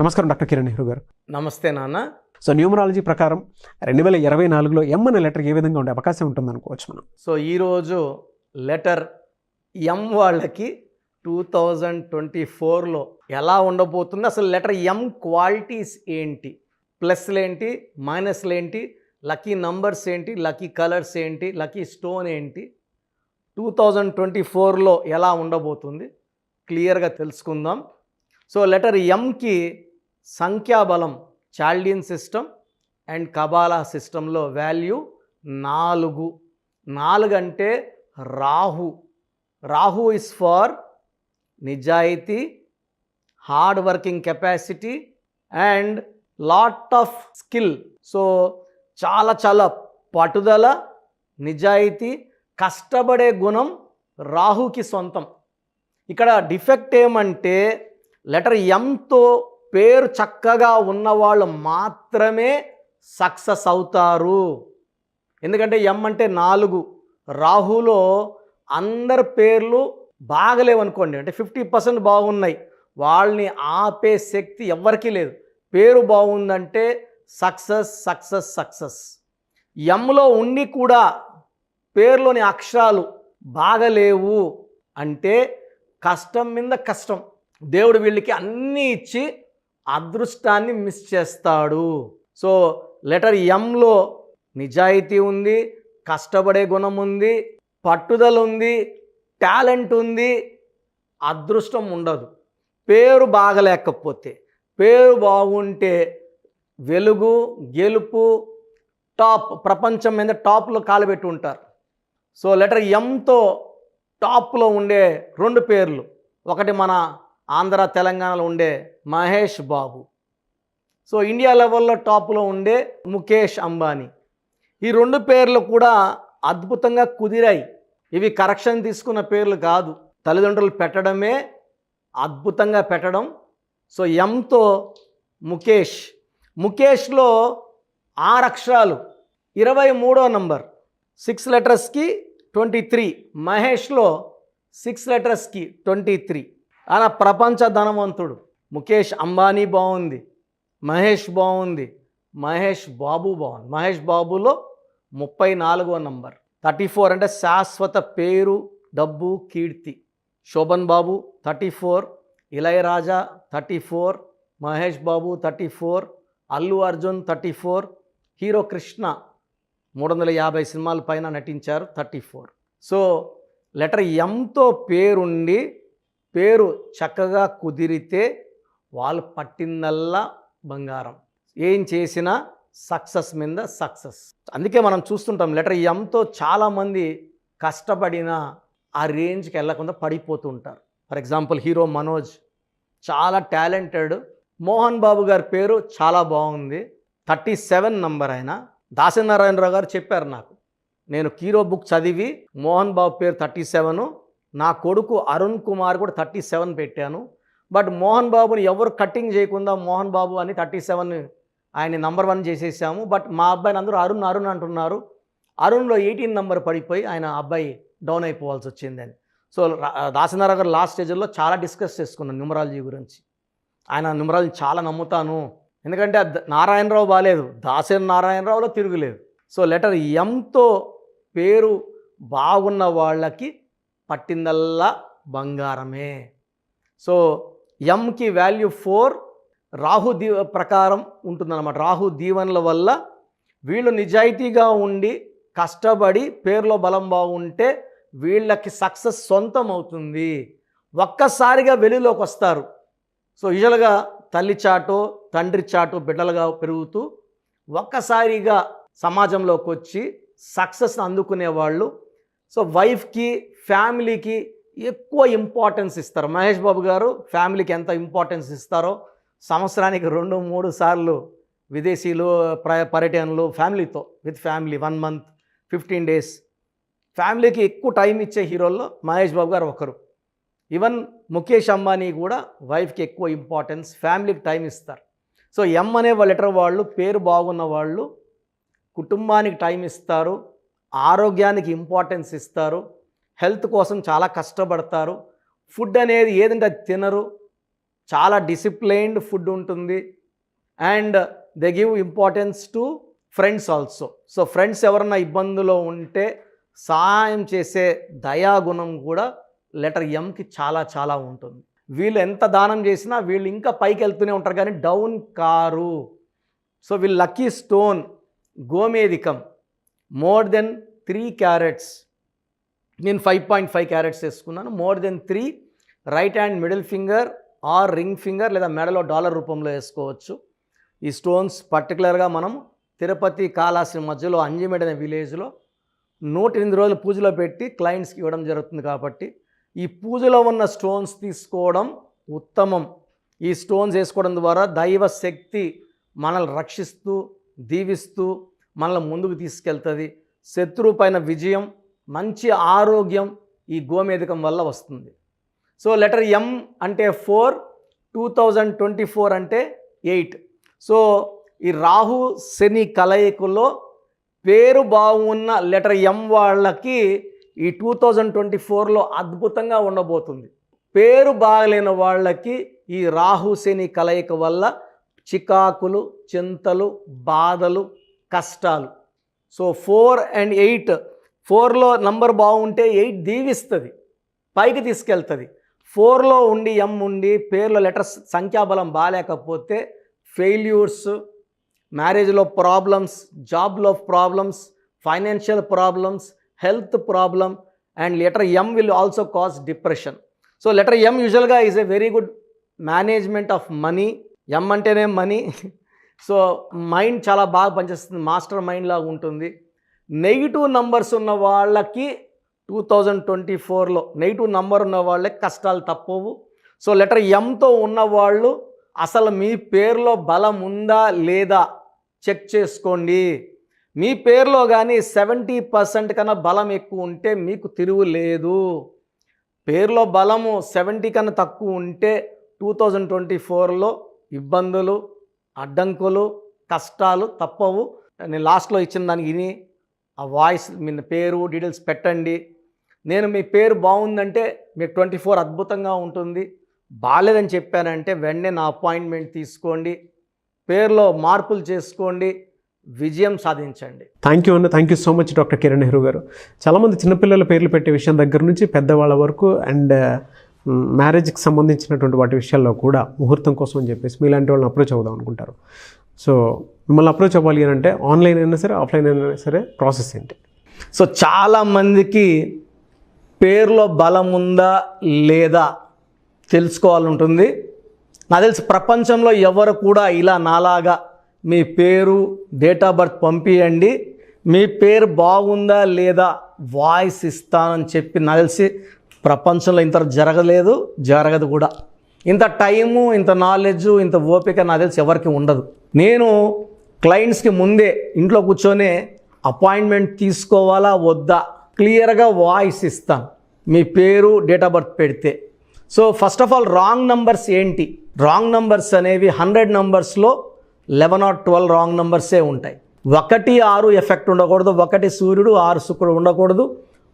నమస్కారం డాక్టర్ కిరణ్ నెహ్రూ గారు. నమస్తే నాన్న. సో న్యూమరాలజీ ప్రకారం 2024లో ఎం అనే లెటర్ ఏ విధంగా ఉండే అవకాశం ఉంటుంది అనుకోవచ్చు మనం? సో ఈరోజు లెటర్ ఎం వాళ్ళకి 2024లో ఎలా ఉండబోతుంది, అసలు లెటర్ ఎం క్వాలిటీస్ ఏంటి, ప్లస్లు ఏంటి, మైనస్లు ఏంటి, లక్కీ నంబర్స్ ఏంటి, లక్కీ కలర్స్ ఏంటి, లక్కీ స్టోన్ ఏంటి, 2024లో ఎలా ఉండబోతుంది క్లియర్గా తెలుసుకుందాం. సో లెటర్ ఎంకి సంఖ్యాబలం చాల్డియన్ సిస్టమ్ అండ్ కబాలా సిస్టంలో వాల్యూ 4. 4 అంటే రాహు ఇస్ ఫార్ నిజాయితీ, hard working capacity and lot of skill. So చాలా పట్టుదల, నిజాయితీ, కష్టపడే గుణం రాహుకి సొంతం. ఇక్కడ డిఫెక్ట్ ఏమంటే లెటర్ ఎంతో పేరు చక్కగా ఉన్నవాళ్ళు మాత్రమే సక్సెస్ అవుతారు. ఎందుకంటే ఎం అంటే 4. రాహులో అందరి పేర్లు బాగలేవనుకోండి, అంటే 50% బాగున్నాయి, వాళ్ళని ఆపే శక్తి ఎవ్వరికీ లేదు. పేరు బాగుందంటే సక్సెస్. ఎంలో ఉండి కూడా పేరులోని అక్షరాలు బాగలేవు అంటే కష్టం మీద కష్టం. దేవుడు వీళ్ళకి అన్నీ ఇచ్చి అదృష్టాన్ని మిస్ చేస్తాడు. సో లెటర్ ఎంలో నిజాయితీ ఉంది, కష్టపడే గుణం ఉంది, పట్టుదల ఉంది, టాలెంట్ ఉంది, అదృష్టం ఉండదు. పేరు బాగలేకపోతే, పేరు బాగుంటే వెలుగు, గెలుపు, టాప్, ప్రపంచం మీద టాప్లో కాలుపెట్టి ఉంటారు. సో లెటర్ ఎంతో టాప్లో ఉండే 2 పేర్లు, ఒకటి మన ఆంధ్ర తెలంగాణలో ఉండే మహేష్ బాబు, సో ఇండియా లెవెల్లో టాప్లో ఉండే ముఖేష్ అంబానీ. ఈ 2 పేర్లు కూడా అద్భుతంగా కుదిరాయి. ఇవి కరెక్షన్ తీసుకున్న పేర్లు కాదు, తల్లిదండ్రులు పెట్టడమే అద్భుతంగా పెట్టడం. సో ఎంతో ముఖేష్లో 6 అక్షరాలు, 23వ నంబర్, 6 లెటర్స్కి 23. మహేష్లో 6 లెటర్స్కి 23. ఆయన ప్రపంచ ధనవంతుడు. ముఖేష్ అంబానీ బాగుంది, మహేష్ బాగుంది, మహేష్ బాబు బాగుంది. మహేష్ బాబులో 34వ నంబర్, 34 అంటే శాశ్వత పేరు, డబ్బు, కీర్తి. శోభన్ బాబు 34, ఇళయరాజా 34, మహేష్ బాబు 34, అల్లు అర్జున్ 34, హీరో కృష్ణ 350 సినిమాల పైన నటించారు 34. సో లెటర్ ఎంతో పేరుండి పేరు చక్కగా కుదిరితే వాళ్ళు పట్టిందల్లా బంగారం, ఏం చేసినా సక్సెస్ మీద సక్సెస్. అందుకే మనం చూస్తుంటాం లెటర్ ఎంతో చాలామంది కష్టపడినా ఆ రేంజ్కి వెళ్ళకుండా పడిపోతూ ఉంటారు. ఫర్ ఎగ్జాంపుల్ హీరో మనోజ్ చాలా టాలెంటెడ్. మోహన్ బాబు గారి పేరు చాలా బాగుంది, 37 నంబర్. ఆయన దాసనారాయణరావు గారు చెప్పారు నాకు, నేను హీరో బుక్ చదివి మోహన్ బాబు పేరు 37, నా కొడుకు అరుణ్ కుమార్ కూడా 37 పెట్టాను. బట్ మోహన్ బాబుని ఎవరు కట్టింగ్ చేయకుండా మోహన్ బాబు అని 37 ఆయన నంబర్ 1 చేసేసాము. బట్ మా అబ్బాయిని అందరూ అరుణ్ అంటున్నారు. అరుణ్లో 18 నంబర్ పడిపోయి ఆయన అబ్బాయి డౌన్ అయిపోవాల్సి వచ్చిందని. సో దాసనారాయణ గారు లాస్ట్ స్టేజ్లో చాలా డిస్కస్ చేసుకున్నాను న్యూమరాలజీ గురించి. ఆయన న్యూమరాలజీ చాలా నమ్ముతాను, ఎందుకంటే నారాయణరావు బాగాలేదు, నారాయణరావులో తిరుగులేదు. సో లెటర్ ఎంతో పేరు బాగున్న వాళ్ళకి పట్టిందల్లా బంగారమే. సో ఎంకి వాల్యూ 4. రాహు ప్రకారం ఉంటుందన్నమాట. రాహు దీవెనల వల్ల వీళ్ళు నిజాయితీగా ఉండి కష్టపడి పేరులో బలం బాగుంటే వీళ్ళకి సక్సెస్ సొంతం అవుతుంది. ఒక్కసారిగా వెలుగులోకి వస్తారు. సో యూజువల్గా తల్లి చాటో తండ్రి చాటో బిడ్డలుగా పెరుగుతూ ఒక్కసారిగా సమాజంలోకి వచ్చి సక్సెస్ని అందుకునే వాళ్ళు. సో వైఫ్కి, ఫ్యామిలీకి ఎక్కువ ఇంపార్టెన్స్ ఇస్తారు. మహేష్ బాబు గారు ఫ్యామిలీకి ఎంత ఇంపార్టెన్స్ ఇస్తారో, సంవత్సరానికి 2-3 సార్లు విదేశీలు పర్యటనలు ఫ్యామిలీతో, విత్ ఫ్యామిలీ 1 మంత్ 15 డేస్ ఫ్యామిలీకి ఎక్కువ టైం ఇచ్చే హీరోల్లో మహేష్ బాబు గారు ఒకరు. ఈవెన్ ముఖేష్ అంబానీ కూడా వైఫ్కి ఎక్కువ ఇంపార్టెన్స్, ఫ్యామిలీకి టైం ఇస్తారు. సో ఎం అనే లెటర్ వాళ్ళు పేరు బాగున్న వాళ్ళు కుటుంబానికి టైం ఇస్తారు, ఆరోగ్యానికి ఇంపార్టెన్స్ ఇస్తారు, హెల్త్ కోసం చాలా కష్టపడతారు. ఫుడ్ అనేది ఏదంటే అది తినరు, చాలా డిసిప్లైన్డ్ ఫుడ్ ఉంటుంది. And they give importance to friends also. So friends ఎవరన్నా ఇబ్బందులో ఉంటే సహాయం చేసే దయాగుణం కూడా లెటర్ ఎంకి చాలా చాలా ఉంటుంది. వీళ్ళు ఎంత దానం చేసినా వీళ్ళు ఇంకా పైకి వెళ్తూనే ఉంటారు కానీ డౌన్ కారు. సో వీళ్ళు లక్కీ స్టోన్ గోమేధికం మోర్ దెన్ 3 క్యారెట్స్. నేను 5.5 క్యారెట్స్ వేసుకున్నాను. More than 3 right hand middle finger or ring finger లేదా మెడలో డాలర్ రూపంలో వేసుకోవచ్చు. ఈ స్టోన్స్ పర్టికులర్గా మనం తిరుపతి కాళహస్తి మధ్యలో అంజిమేడ్ అనే విలేజ్లో 108 రోజులు పూజలో పెట్టి క్లయింట్స్కి ఇవ్వడం జరుగుతుంది. కాబట్టి ఈ పూజలో ఉన్న స్టోన్స్ తీసుకోవడం ఉత్తమం. ఈ స్టోన్స్ వేసుకోవడం ద్వారా దైవ శక్తి మనల్ని రక్షిస్తూ దీవిస్తూ మనల్ని ముందుకు తీసుకెళ్తుంది. శత్రువు పైన విజయం, మంచి ఆరోగ్యం ఈ గోమేధికం వల్ల వస్తుంది. సో లెటర్ ఎం అంటే 4, 2024 అంటే 8. సో ఈ రాహు శని కలయికలో పేరు బాగున్న లెటర్ ఎం వాళ్ళకి ఈ 2024లో అద్భుతంగా ఉండబోతుంది. పేరు బాగలేని వాళ్ళకి ఈ రాహు శని కలయిక వల్ల చికాకులు, చింతలు, బాధలు, కష్టాలు. సో 4 and 8, 4లో నంబర్ బాగుంటే 8 దీవిస్తుంది, పైకి తీసుకెళ్తుంది. 4లో ఉండి ఎం ఉండి పేర్లో లెటర్స్ సంఖ్యాబలం బాగాలేకపోతే ఫెయిల్యూర్స్, మ్యారేజ్లో ప్రాబ్లమ్స్, జాబ్లో problems, financial problems, health problem and letter M will also cause depression. So letter M యూజువల్గా is a very good management of money. M అంటేనే మనీ. సో మైండ్ చాలా బాగా పనిచేస్తుంది, మాస్టర్ మైండ్ లాగా ఉంటుంది. నెగిటివ్ నంబర్స్ ఉన్న వాళ్ళకి 2024లో నెగిటివ్ నంబర్ ఉన్న వాళ్ళకి కష్టాలు తప్పవు. సో లెటర్ ఎంతో ఉన్నవాళ్ళు అసలు మీ పేరులో బలం ఉందా లేదా చెక్ చేసుకోండి. మీ పేరులో కానీ 70% కన్నా బలం ఎక్కువ ఉంటే మీకు తిరుగు లేదు. పేరులో బలము 70 కన్నా తక్కువ ఉంటే 2024లో ఇబ్బందులు, అడ్డంకులు, కష్టాలు తప్పవు. నేను లాస్ట్లో ఇచ్చిన దానికి విని ఆ వాయిస్ మీ పేరు డీటెయిల్స్ పెట్టండి. నేను మీ పేరు బాగుందంటే మీకు 24 అద్భుతంగా ఉంటుంది. బాగాలేదని చెప్పానంటే వెంటనే నా అపాయింట్మెంట్ తీసుకోండి, పేరులో మార్పులు చేసుకోండి, విజయం సాధించండి. థ్యాంక్ యూ అన్న. Thank you so much doctor Kiran Nehru గారు. చాలామంది చిన్నపిల్లల పేర్లు పెట్టే విషయం దగ్గర నుంచి పెద్దవాళ్ళ వరకు అండ్ మ్యారేజ్కి సంబంధించినటువంటి వాటి విషయాల్లో కూడా ముహూర్తం కోసం అని చెప్పేసి మీలాంటి వాళ్ళని అప్రోచ్ అవుదాం అనుకుంటారు. సో మిమ్మల్ని అప్రోచ్ అవ్వాలి అని అంటే ఆన్లైన్ అయినా సరే ఆఫ్లైన్ అయినా సరే ప్రాసెస్ ఏంటి? సో చాలామందికి పేరులో బలం ఉందా లేదా తెలుసుకోవాలని ఉంటుంది. నాకు తెలిసి ప్రపంచంలో ఎవరు కూడా ఇలా నాలాగా మీ పేరు డేట్ ఆఫ్ బర్త్ పంపియండి, మీ పేరు బాగుందా లేదా వాయిస్ ఇస్తానని చెప్పి నాకు తెలిసి ప్రపంచంలో ఇంత జరగదు కూడా. ఇంత టైము, ఇంత నాలెడ్జు, ఇంత ఓపిక నాకు తెలిసి ఎవరికి ఉండదు. నేను క్లయింట్స్కి ముందే ఇంట్లో కూర్చొని అపాయింట్మెంట్ తీసుకోవాలా వద్దా క్లియర్గా వాయిస్ ఇస్తాను మీ పేరు డేట్ ఆఫ్ బర్త్ పెడితే. So first of all wrong numbers ఏంటి? రాంగ్ నంబర్స్ అనేవి 100 నంబర్స్లో 11 or 12 రాంగ్ నంబర్సే ఉంటాయి. 1, 6 ఎఫెక్ట్ ఉండకూడదు, 1 సూర్యుడు 6 శుక్రుడు ఉండకూడదు,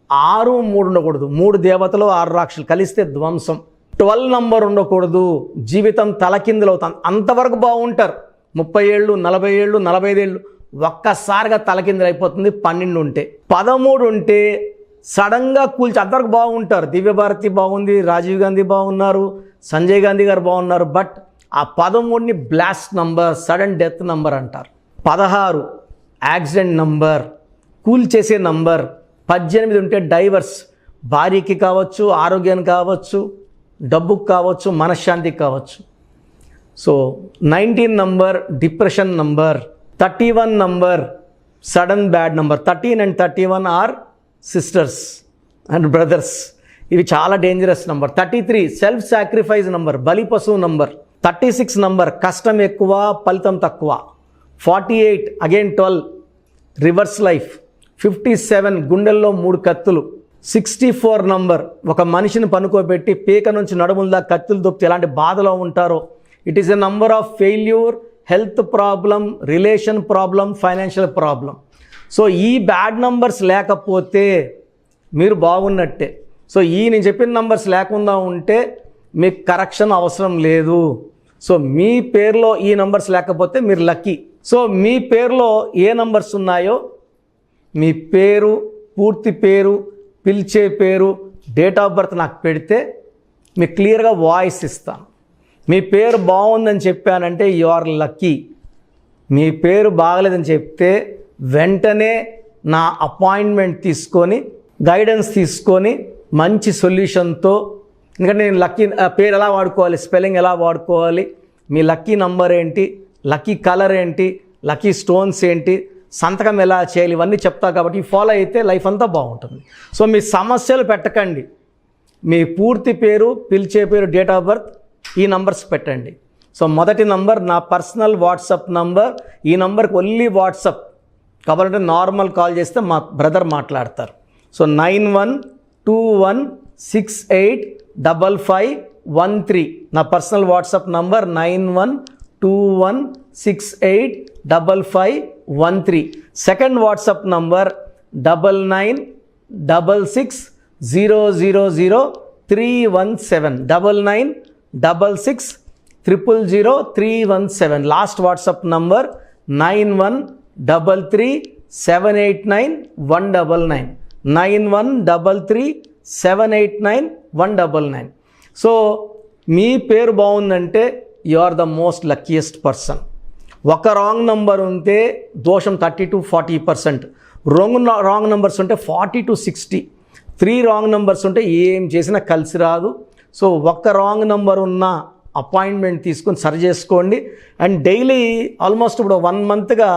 6, 3 ఉండకూడదు, 3 దేవతలు 6 రాక్షసులు కలిస్తే ధ్వంసం. 12 నంబర్ ఉండకూడదు, జీవితం తలకిందులవుతాం. అంతవరకు బాగుంటారు, 30 ఏళ్ళు 40 ఏళ్ళు 45 ఏళ్ళు ఒక్కసారిగా తలకిందులు అయిపోతుంది. 12 ఉంటే, 13 ఉంటే సడన్గా కూల్చి అంతవరకు బాగుంటారు. దివ్యభారతి బాగుంది, రాజీవ్ గాంధీ బాగున్నారు, సంజయ్ గాంధీ గారు బాగున్నారు. బట్ ఆ 13ని blast number, sudden death number అంటారు. 16 యాక్సిడెంట్ నంబర్, కూల్ చేసే నంబర్. 18 ఉంటే డైవర్స్, భార్యకి కావచ్చు, ఆరోగ్యానికి కావచ్చు, డబ్బుకు కావచ్చు, మనశ్శాంతికి కావచ్చు. So 19 number depression number. 31 number sudden bad number. 13 and 31 are sisters and brothers. ఇవి చాలా dangerous number. 33 self sacrifice number, బలి పశువు నంబర్. 36 నంబర్ కష్టం ఎక్కువ ఫలితం తక్కువ. 48 అగైన్ 12 రివర్స్ లైఫ్. 57 గుండెల్లో 3 కత్తులు. 64 నంబర్ ఒక మనిషిని పనుకోబెట్టి పీక నుంచి నడుముల దాకా కత్తులు దొప్పితే ఎలాంటి బాధలో ఉంటారో. It is a number of failure, health problem, relation problem, financial problem. So ఈ బ్యాడ్ నంబర్స్ లేకపోతే మీరు బాగున్నట్టే. సో ఈ నేను చెప్పిన నంబర్స్ లేకుండా ఉంటే మీకు కరెక్షన్ అవసరం లేదు. సో మీ పేరులో ఈ నంబర్స్ లేకపోతే మీరు లక్కీ. సో మీ పేరులో ఏ నంబర్స్ ఉన్నాయో మీ పేరు, పూర్తి పేరు, పిలిచే పేరు, డేట్ ఆఫ్ బర్త్ నాకు పెడితే మీకు క్లియర్గా వాయిస్ ఇస్తాను. మీ పేరు బాగుందని చెప్పానంటే యు ఆర్ లక్కీ. మీ పేరు బాగలేదని చెప్తే వెంటనే నా అపాయింట్మెంట్ తీసుకొని గైడెన్స్ తీసుకొని మంచి సొల్యూషన్తో, ఎందుకంటే నేను లక్కీ పేరు ఎలా వాడుకోవాలి, స్పెల్లింగ్ ఎలా వాడుకోవాలి, మీ లక్కీ నంబర్ ఏంటి, లక్కీ కలర్ ఏంటి, లక్కీ స్టోన్స్ ఏంటి, సంతకం ఎలా చేయాలి, ఇవన్నీ చెప్తా కాబట్టి ఫాలో అయితే లైఫ్ అంతా బాగుంటుంది. సో మీ సమస్యలు పెట్టకండి. మీ పూర్తి పేరు, పిలిచే పేరు, డేట్ ఆఫ్ బర్త్, ఈ నంబర్స్ పెట్టండి. సో మొదటి నంబర్ నా పర్సనల్ వాట్సాప్ నంబర్. ఈ నంబర్కి ఓన్లీ వాట్సాప్, కాబట్టి నార్మల్ కాల్ చేస్తే మా బ్రదర్ మాట్లాడతారు. సో 9121685513 నా personal WhatsApp number 9121685513. Second WhatsApp number 9966000317 9966000317. Last WhatsApp number 9133789199 9133789199. So మీ పేరు బాగుందంటే you are the most luckiest person. ఒక రాంగ్ నంబర్ ఉంటే దోషం 30 to 40%, రాంగ్ నంబర్స్ ఉంటే 40 to 60, 3 రాంగ్ నంబర్స్ ఉంటే ఏం చేసినా కలిసి రాదు. సో ఒక్క రాంగ్ నంబర్ ఉన్న అపాయింట్మెంట్ తీసుకొని సరి చేసుకోండి. అండ్ డైలీ ఆల్మోస్ట్ ఇప్పుడు 1 మంత్గా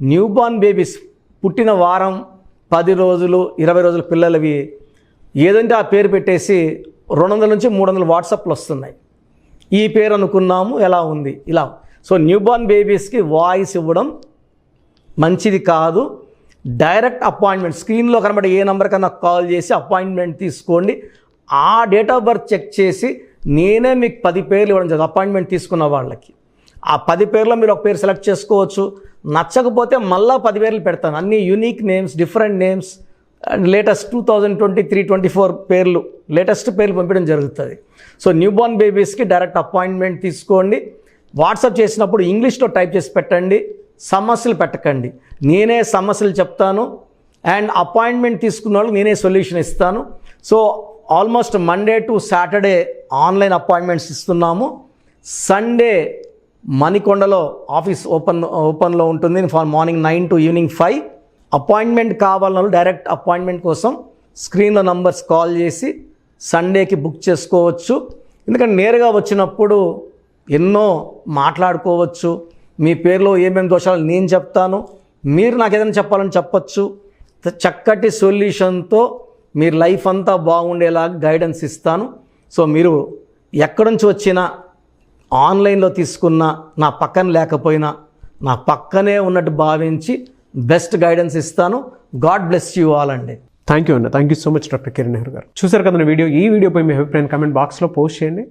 న్యూ బార్న్ బేబీస్ పుట్టిన వారం, 10 రోజులు, 20 రోజుల పిల్లలవి ఏదంటే ఆ పేరు పెట్టేసి 200 నుంచి 300 వాట్సాప్లు వస్తున్నాయి. ఈ పేరు అనుకున్నాము, ఎలా ఉంది ఇలా. సో న్యూ బార్న్ బేబీస్కి వాయిస్ ఇవ్వడం మంచిది కాదు. డైరెక్ట్ అపాయింట్మెంట్ స్క్రీన్లో కనబడే ఏ నెంబర్ కన్నా కాల్ చేసి అపాయింట్మెంట్ తీసుకోండి. ఆ డేట్ ఆఫ్ బర్త్ చెక్ చేసి నేనే మీకు 10 పేర్లు ఇవ్వడం జరుగుతుంది అపాయింట్మెంట్ తీసుకున్న వాళ్ళకి. ఆ 10 పేర్లో మీరు ఒక పేరు సెలెక్ట్ చేసుకోవచ్చు. నచ్చకపోతే మళ్ళీ 10 పేర్లు పెడతాను. అన్ని unique names, different names and latest 2023-24 పేర్లు, లేటెస్ట్ పేర్లు పంపించడం జరుగుతుంది. సో న్యూ బార్న్ బేబీస్కి డైరెక్ట్ అపాయింట్మెంట్ తీసుకోండి. వాట్సాప్ చేసినప్పుడు ఇంగ్లీష్లో టైప్ చేసి పెట్టండి, సమస్యలు పెట్టకండి. నేనే సమస్యలు చెప్తాను అండ్ అపాయింట్మెంట్ తీసుకున్న వాళ్ళకి నేనే సొల్యూషన్ ఇస్తాను. So almost Monday to Saturday online appointments ఇస్తున్నాము. సండే మణికొండలో ఆఫీస్ ఓపెన్లో ఉంటుంది మార్నింగ్ 9 to ఈవినింగ్ 5. అపాయింట్మెంట్ కావాలన్న వాళ్ళు డైరెక్ట్ అపాయింట్మెంట్ కోసం స్క్రీన్లో నంబర్స్ కాల్ చేసి సండేకి బుక్ చేసుకోవచ్చు. ఎందుకంటే నేరుగా వచ్చినప్పుడు ఎన్నో మాట్లాడుకోవచ్చు. మీ పేరులో ఏమేమి దోషాలు నేను చెప్తాను, మీరు నాకు ఏదైనా చెప్పాలని చెప్పచ్చు. చక్కటి సొల్యూషన్తో మీరు లైఫ్ అంతా బాగుండేలాగా గైడెన్స్ ఇస్తాను. సో మీరు ఎక్కడి నుంచి వచ్చినా, ఆన్లైన్లో తీసుకున్న, నా పక్కన లేకపోయినా నా పక్కనే ఉన్నట్టు భావించి బెస్ట్ గైడెన్స్ ఇస్తాను. గాడ్ బ్లెస్ యూ ఆల్ అండి. థ్యాంక్ యూ అన్న. Thank you so much doctor Kiran Nehru గారు. చూసారు కదా వీడియో. ఈ వీడియోపై మీ అభిప్రాయం కామెంట్ బాక్స్లో పోస్ట్ చేయండి.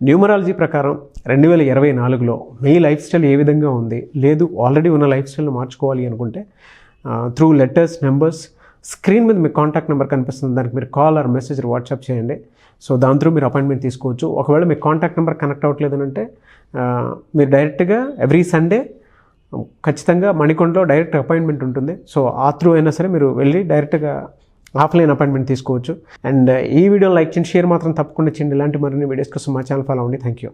న్యూమరాలజీ ప్రకారం 2024లో మీ లైఫ్ స్టైల్ ఏ విధంగా ఉంది, లేదు ఆల్రెడీ ఉన్న లైఫ్ స్టైల్ని మార్చుకోవాలి అనుకుంటే త్రూ లెటర్స్, నెంబర్స్, స్క్రీన్ మీద మీ కాంటాక్ట్ నెంబర్ కనిపిస్తుంది, దానికి మీరు కాల్ ఆర్ మెసేజ్ వాట్సాప్ చేయండి. సో దాని త్రూ మీరు అపాయింట్మెంట్ తీసుకోవచ్చు. ఒకవేళ మీ కాంటాక్ట్ నెంబర్ కనెక్ట్ అవ్వట్లేదు అంటే మీరు డైరెక్ట్గా ఎవ్రీ సండే ఖచ్చితంగా మణికొండలో డైరెక్ట్ అపాయింట్మెంట్ ఉంటుంది. సో ఆ త్రూ అయినా సరే మీరు వెళ్ళి డైరెక్ట్గా ఆఫ్లైన్ అపాయింట్మెంట్ తీసుకోవచ్చు. అండ్ ఈ వీడియోని లైక్ చేయండి, షేర్ మాత్రం తప్పకుండా చేయండి. ఇలాంటి మరిన్ని వీడియోస్ కోసం మా ఛానల్ ఫాలో అవ్వండి. Thank you.